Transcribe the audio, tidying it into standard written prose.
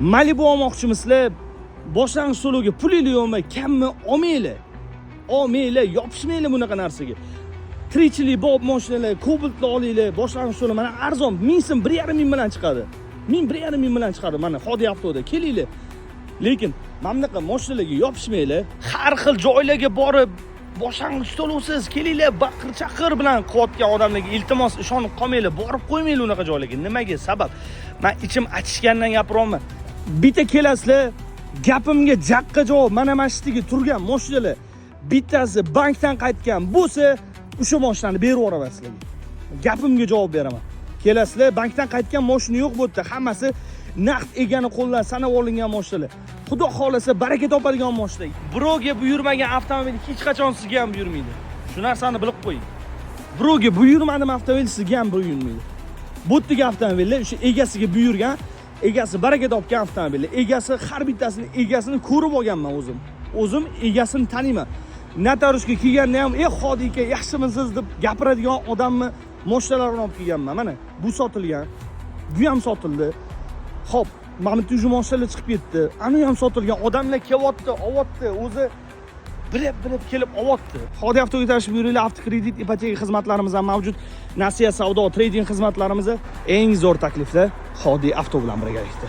Malibu olmoqchimisizlar? Boshlang'ich to'lovga pulingiz yo'qmi? Kammi olmanglar, yopishmanglar bunaqa narsaga. Tirikchilik bob mashinalar, Cobalt'ni olinglar, boshlang'ich to'lov mana arzon 1000 so'm 1,5 ming bilan chiqadi. 1,5 ming bilan chiqadi mana Hodi avtoda. Kelinglar. Lekin mana bunaqa mashinalarga yopishmanglar. Har xil joylarga borib boshlang'ich to'lovsiz kelinglar, baqir-chaqir bilan qilayotgan odamlarga iltimos ishonib qolmanglar, borib qo'ymanglar unaqa joylarga. Nimaga? Sabab men ichim achishgandan gapiryapman. Bitta kelasizlar, gapimga jaqqa javob mana masjidga turgan mashinalar bittasi bankdan qaytgan bo'lsa, o'sha mashinani berib yuboraman sizlarga. Gapimga javob beraman. Kelasizlar, bankdan qaytgan mashina yo'q bu yerda, hammasi naqd egani qo'ldan sanab olingan mashinalar. Xudo xolasa baraka topadigan mashina. Birovga buyurmagan avtomobil hech qachon sizga ham buyurmaydi. Shu narsani bilib qo'ying. Birovga buyurmadim avtomobil sizga ham buyurmaydi. Bu yerdagi avtomobillar o'sha egasiga buyurgan, egasi baraka topgan avtomobillar. Egasi har bittasini egasini ko'rib olganman o'zim. O'zim egasini taniyman. Natarushga kelganda ham, Hodi aka, yaxshimisiz deb gapiradigan odamni mashinalarni olib kelganman. Mana bu sotilgan. Bu ham sotildi. Xo'p, mana bu mashinalar chiqib ketdi. Ani ham sotilgan. Odamlar kelyapti, olyapti, o'zi bilib kelib olyapti. Hodi avtoga tashrif buyuringlar. Avtokredit, ipoteka xizmatlarimiz ham mavjud. Nasiya savdo, trading xizmatlarimiz eng zo'r taklifda Hodi avto bilan birgalikda.